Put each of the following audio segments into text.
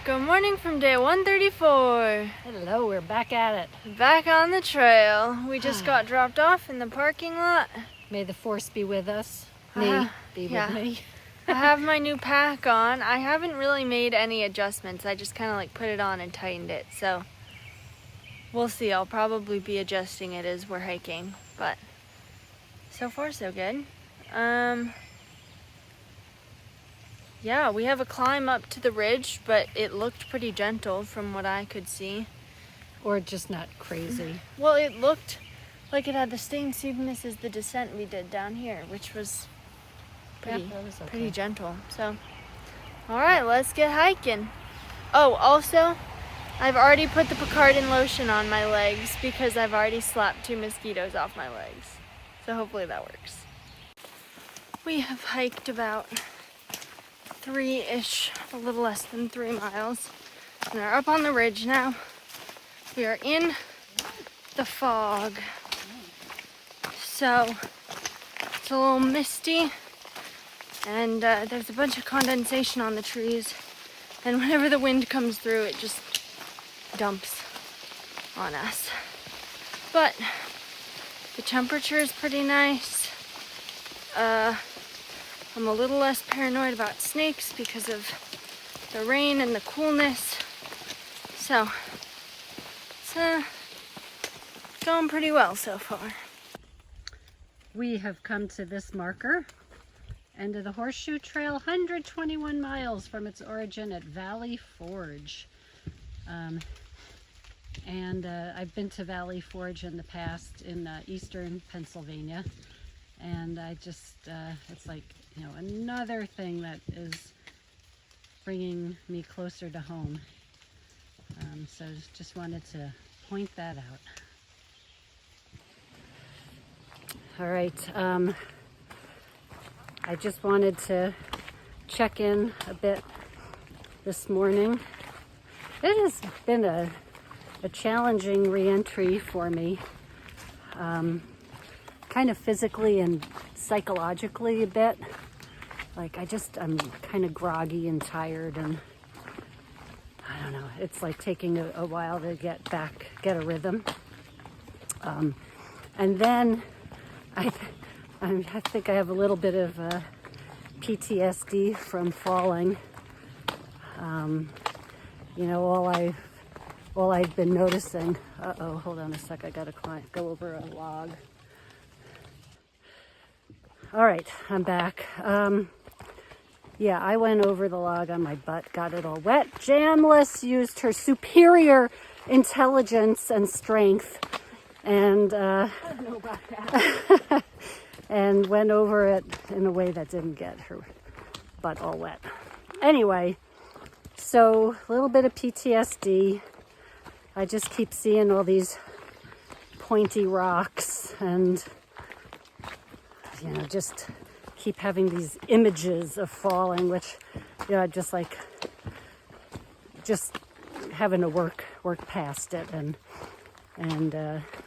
Good morning from day 134. Hello, we're back at it. Back on the trail. We just got dropped off in the parking lot. May the force be with us. Be with me. I have my new pack on. I haven't really made any adjustments. I just kind of like put it on and tightened it. So we'll see. I'll probably be adjusting it as we're hiking. But so far so good. Yeah, we have a climb up to the ridge, but it looked pretty gentle from what I could see. Or just not crazy. Well, it looked like it had the same steepness as the descent we did down here, which was pretty gentle. So, all right, let's get hiking. Oh, also, I've already put the Picardin lotion on my legs because I've already slapped 2 mosquitoes off my legs. So hopefully that works. We have hiked about 3-ish, a little less than 3 miles. And we're up on the ridge now. We are in the fog. So it's a little misty and there's a bunch of condensation on the trees. And whenever the wind comes through, it just dumps on us. But the temperature is pretty nice. I'm a little less paranoid about snakes because of the rain and the coolness. So it's going pretty well so far. We have come to this marker, end of the Horseshoe Trail, 121 miles from its origin at Valley Forge. I've been to Valley Forge in the past in eastern Pennsylvania. And I just, it's like, you know, another thing that is bringing me closer to home. So just wanted to point that out. All right, I just wanted to check in a bit this morning. It has been a challenging re-entry for me. Kind of physically and psychologically a bit. Like I'm kind of groggy and tired, and I don't know, it's like taking a while to get a rhythm. And then I think I have a little bit of PTSD from falling. You know, all I've been noticing, hold on a sec, I gotta go over a log. All right, I'm back. Yeah, I went over the log on my butt, got it all wet. Jamless used her superior intelligence and strength and I don't know about that. And went over it in a way that didn't get her butt all wet. Anyway, so a little bit of PTSD. I just keep seeing all these pointy rocks and you know, just keep having these images of falling, which, you know, just having to work past it and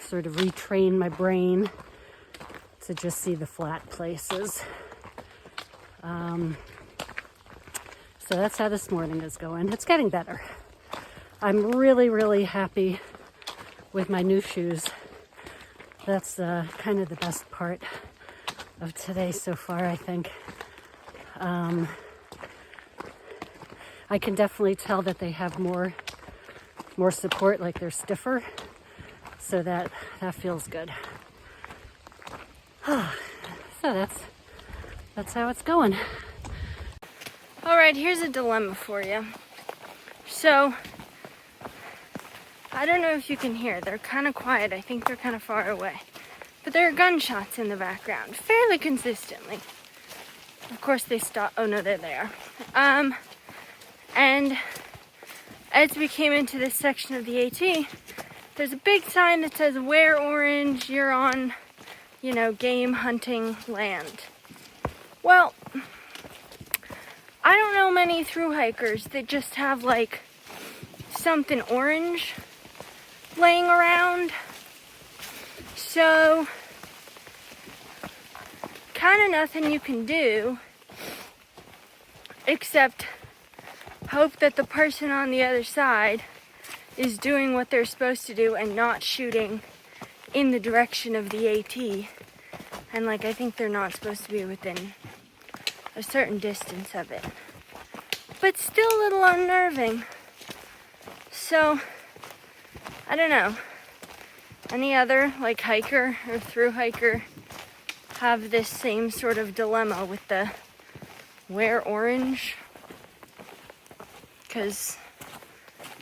sort of retrain my brain to just see the flat places. So that's how this morning is going. It's getting better. I'm really, really happy with my new shoes. That's kind of the best part of today so far, I think. I can definitely tell that they have more support, like they're stiffer, so that feels good. So that's how it's going. All right, here's a dilemma for you. So I don't know if you can hear, they're kind of quiet. I think they're kind of far away. But there are gunshots in the background, fairly consistently. Of course they stop. Oh no, there they are. And as we came into this section of the AT, there's a big sign that says, "Wear orange, you're on, you know, game hunting land." Well, I don't know many through hikers that just have like something orange laying around. So, kind of nothing you can do except hope that the person on the other side is doing what they're supposed to do and not shooting in the direction of the AT. And like, I think they're not supposed to be within a certain distance of it. But still a little unnerving. So, I don't know. Any other like hiker or through hiker have this same sort of dilemma with the wear orange? Because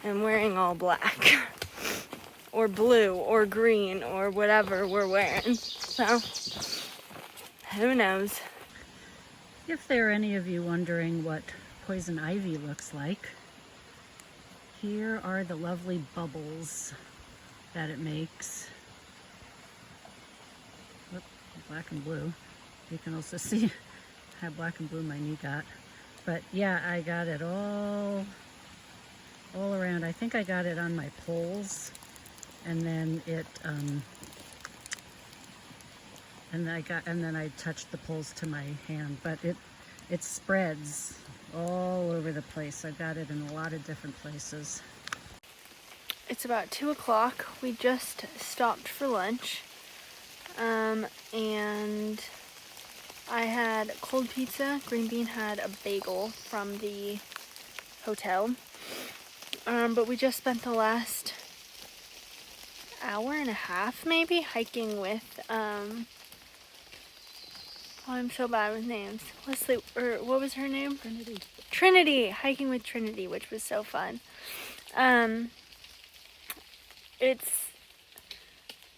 I'm wearing all black. Or blue or green or whatever we're wearing. So, who knows? If there are any of you wondering what poison ivy looks like, here are the lovely bubbles that it makes. Whoop, black and blue. You can also see how black and blue my knee got. But yeah, I got it all around. I think I got it on my poles, and then it and then I touched the poles to my hand, but it spreads all over the place. I've got it in a lot of different places. It's about 2 o'clock. We just stopped for lunch. And I had cold pizza. Green Bean had a bagel from the hotel. But we just spent the last hour and a half maybe hiking with I'm so bad with names. Leslie, or what was her name? Trinity. Hiking with Trinity, which was so fun. It's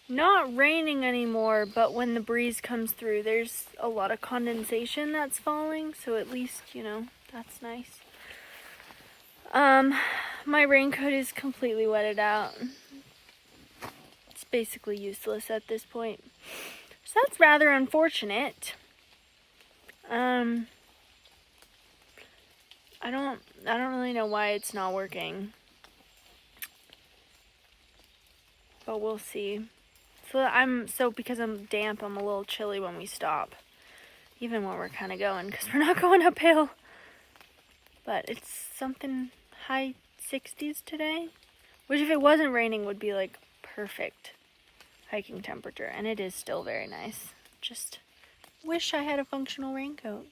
not raining anymore, but when the breeze comes through, there's a lot of condensation that's falling, so at least, you know, that's nice. My raincoat is completely wetted out. It's basically useless at this point. So that's rather unfortunate. I don't really know why it's not working. But we'll see. So because I'm damp, I'm a little chilly when we stop. Even when we're kind of going, because we're not going uphill. But it's something high 60s today. Which if it wasn't raining would be like perfect hiking temperature. And it is still very nice. Just wish I had a functional raincoat.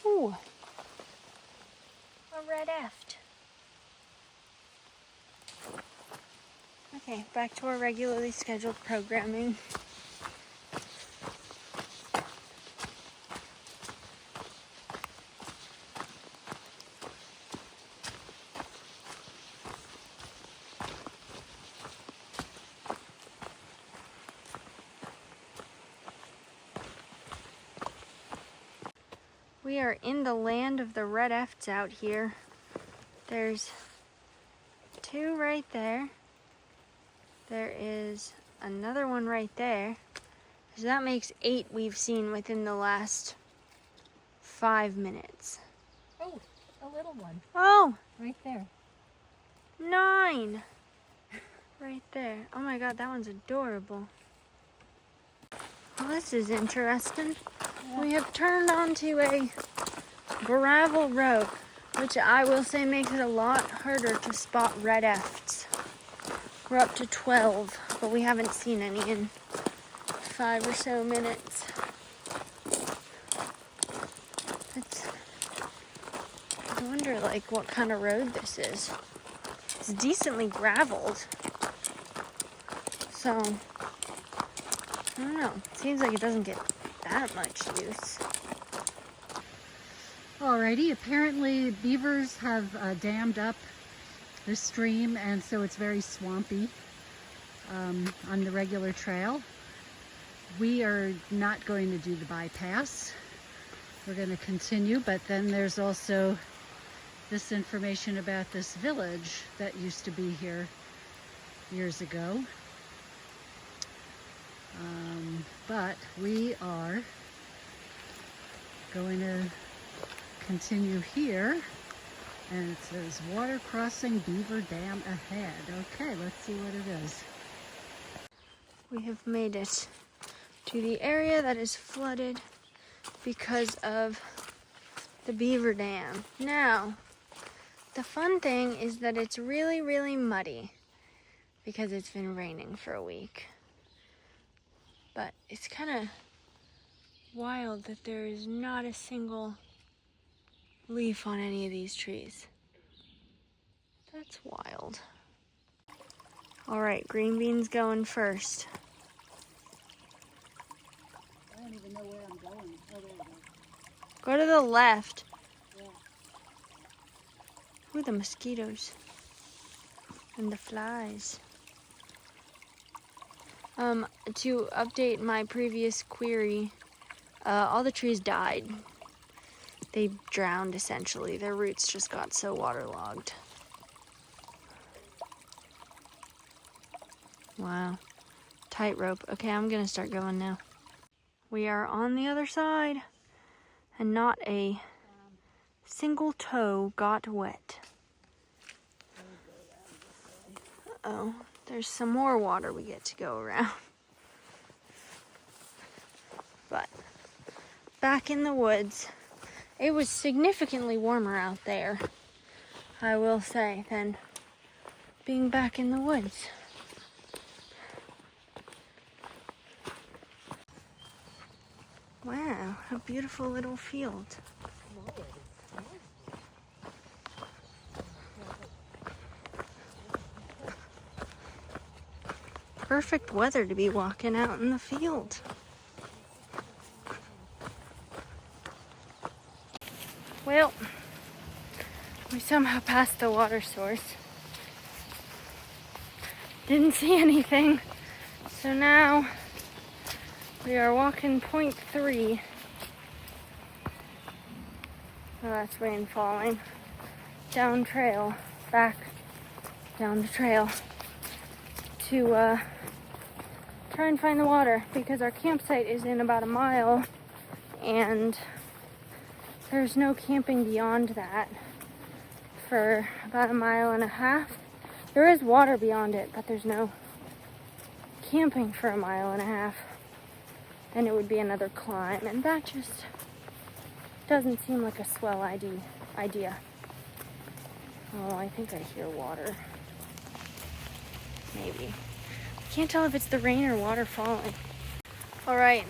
Ooh, a red eft. Okay, back to our regularly scheduled programming. We are in the land of the red efts out here. There's 2 right there. There is another one right there. So that makes 8 we've seen within the last 5 minutes. Oh, a little one. Oh! Right there. 9! Right there. Oh my god, that one's adorable. Well, this is interesting. Yeah. We have turned onto a gravel road, which I will say makes it a lot harder to spot red efts. We're up to 12, but we haven't seen any in 5 or so minutes. I wonder, like, what kind of road this is. It's decently graveled. So, I don't know. It seems like it doesn't get that much use. Alrighty, apparently beavers have dammed up the stream, and so it's very swampy on the regular trail. We are not going to do the bypass. We're going to continue, but then there's also this information about this village that used to be here years ago. But we are going to continue here And it says water crossing Beaver Dam ahead. Okay, let's see what it is. We have made it to the area that is flooded because of the Beaver Dam. Now, the fun thing is that it's really, really muddy because it's been raining for a week. But it's kind of wild that there is not a single leaf on any of these trees. That's wild. All right, green beans going first. I don't even know where I'm going. Oh, there we go. Go to the left. Yeah. Ooh, the mosquitoes and the flies. To update my previous query, all the trees died. They drowned essentially. Their roots just got so waterlogged. Wow. Tightrope. Okay, I'm gonna start going now. We are on the other side, and not a single toe got wet. Uh-oh, there's some more water we get to go around. But back in the woods, it was significantly warmer out there, I will say, than being back in the woods. Wow, a beautiful little field. Perfect weather to be walking out in the field. Well, we somehow passed the water source. Didn't see anything. So now we are walking 0.3. Oh, that's rain falling. Down trail, back down the trail to try and find the water, because our campsite is in about a mile and there's no camping beyond that for about a mile and a half. There is water beyond it, but there's no camping for a mile and a half. Then it would be another climb, and that just doesn't seem like a swell idea. Oh, I think I hear water. Maybe. I can't tell if it's the rain or water falling. All right,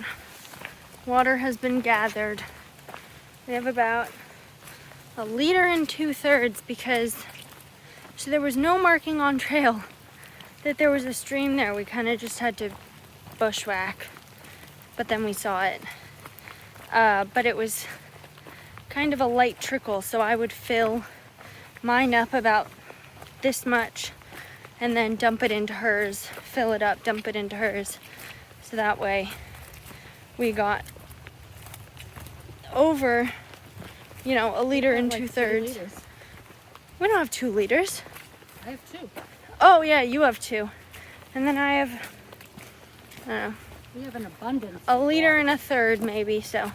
water has been gathered. We have about 1 2/3 liters because so there was no marking on trail that there was a stream there. We kind of just had to bushwhack, but then we saw it. But it was kind of a light trickle, so I would fill mine up about this much and then dump it into hers, fill it up, dump it into hers. So that way we got over, 1 2/3 liters. We don't have 2 liters. I have 2. Oh yeah, you have 2. And then I have, I don't know. We have an abundance. 1 1/3 liters maybe, so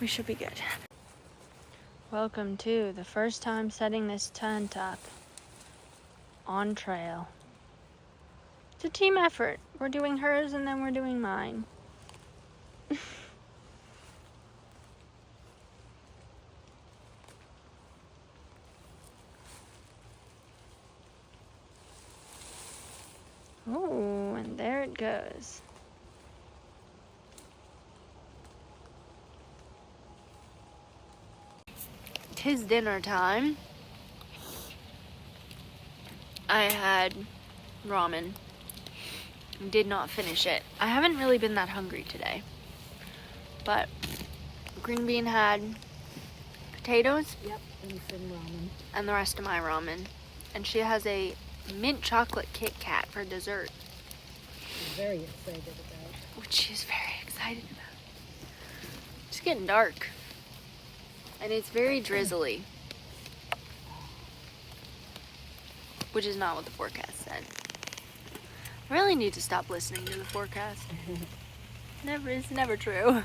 we should be good. Welcome to the first time setting this tent up on trail. It's a team effort. We're doing hers and then we're doing mine. Oh, and there it goes. Tis dinner time. I had ramen. Did not finish it. I haven't really been that hungry today. But Green Bean had potatoes. Yep, and some ramen. And the rest of my ramen. And she has a mint chocolate Kit Kat for dessert. I'm very excited about. Which she's very excited about. It's getting dark. And it's very drizzly. Which is not what the forecast said. I really need to stop listening to the forecast. It's never true.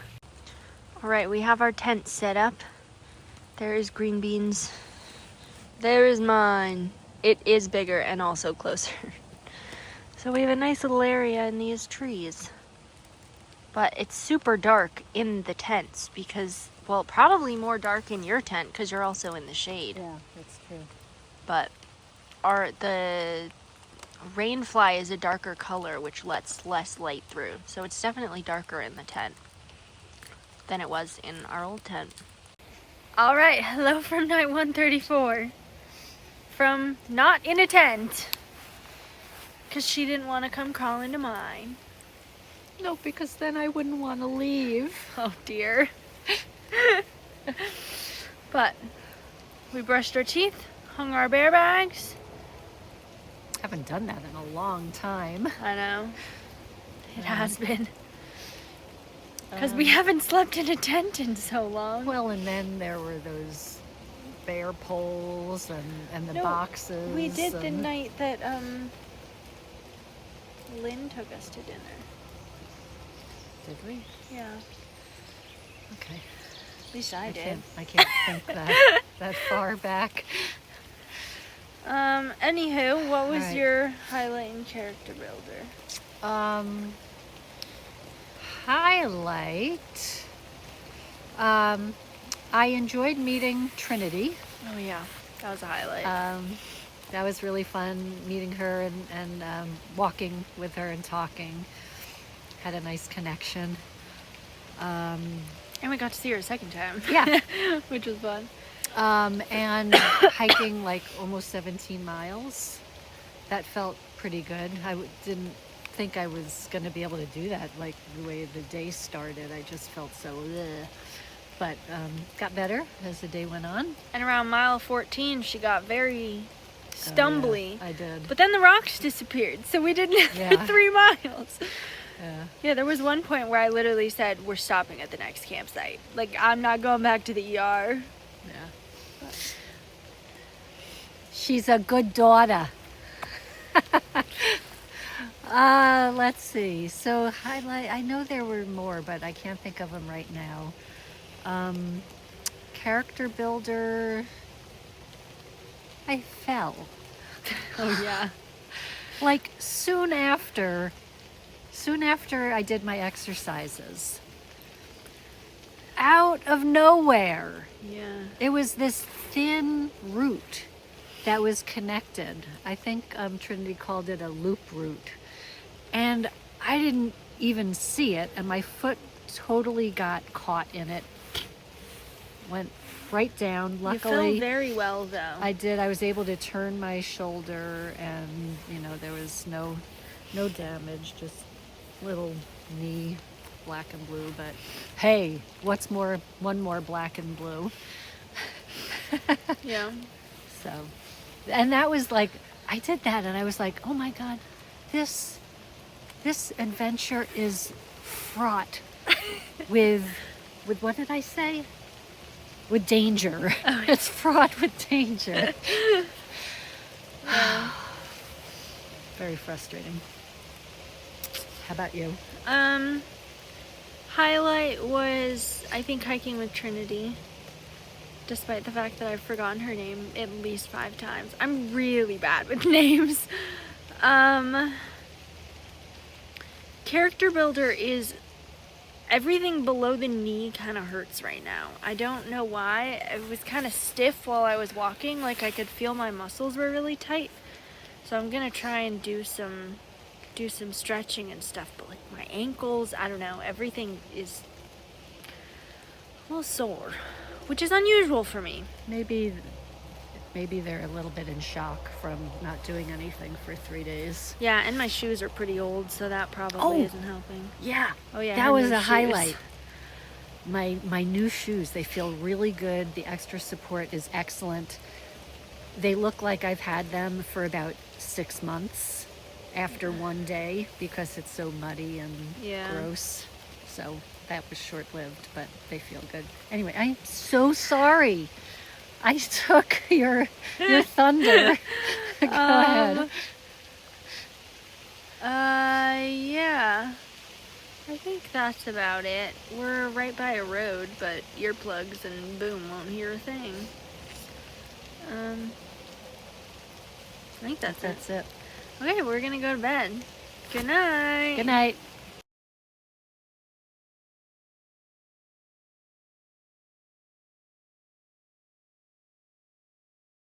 Alright, we have our tent set up. There is Green Bean's There is mine. It is bigger and also closer. So we have a nice little area in these trees. But it's super dark in the tents because, well, probably more dark in your tent because you're also in the shade. Yeah, that's true. But the rainfly is a darker color, which lets less light through. So it's definitely darker in the tent than it was in our old tent. All right, hello from night 134. From not in a tent, because she didn't want to come crawling to mine. No, because then I wouldn't want to leave. Oh dear. But we brushed our teeth, hung our bear bags. Haven't done that in a long time. I know. It has been. Because we haven't slept in a tent in so long. Well, and then there were those bear poles and the boxes. We did the night that Lynn took us to dinner. Did we? Yeah. Okay. At least I did. I can't think that far back. Anywho, what was Right. your highlight in character builder? Highlight. I enjoyed meeting Trinity. Oh yeah, that was a highlight. That was really fun meeting her and walking with her and talking. Had a nice connection. And we got to see her a second time. Yeah. Which was fun. And hiking like almost 17 miles. That felt pretty good. Didn't think I was going to be able to do that, like the way the day started. I just felt so ugh. But got better as the day went on. And around mile 14, she got very stumbly. Oh, yeah, I did. But then the rocks disappeared, so we did Yeah. 3 miles. Yeah. Yeah, there was one point where I literally said, we're stopping at the next campsite. Like, I'm not going back to the ER. Yeah. She's a good daughter. Let's see. So highlight, I know there were more, but I can't think of them right now. Character builder, I fell. Oh, yeah. Like soon after I did my exercises. Out of nowhere, Yeah. it was this thin root that was connected. I think Trinity called it a loop root. And I didn't even see it, and my foot totally got caught in it. Went right down. Luckily, You fell very well, though. I did. I was able to turn my shoulder, and there was no damage, just little knee black and blue. But hey, what's more? One more black and blue. Yeah. So, and that was like, I did that, and I was like, oh my God, this adventure is fraught with what did I say? With danger. Oh. It's fraught with danger. Yeah. Very frustrating. How about you? Highlight was, I think, hiking with Trinity. Despite the fact that I've forgotten her name at least 5 times. I'm really bad with names. Character builder is everything below the knee kind of hurts right now. I don't know why. It was kind of stiff while I was walking. Like I could feel my muscles were really tight. So I'm gonna try and do some stretching and stuff. But like my ankles, I don't know. Everything is a little sore, which is unusual for me. Maybe they're a little bit in shock from not doing anything for 3 days. Yeah, and my shoes are pretty old, so that probably isn't helping. Yeah. Oh yeah, That her was new a shoes. highlight. My new shoes, they feel really good. The extra support is excellent. They look like I've had them for about 6 months after one day because it's so muddy and gross. So that was short-lived, but they feel good. Anyway, I'm so sorry. I took your thunder. Go ahead. Yeah. I think that's about it. We're right by a road, but earplugs and boom, won't hear a thing. I think that's it. Okay, we're gonna go to bed. Good night. Good night.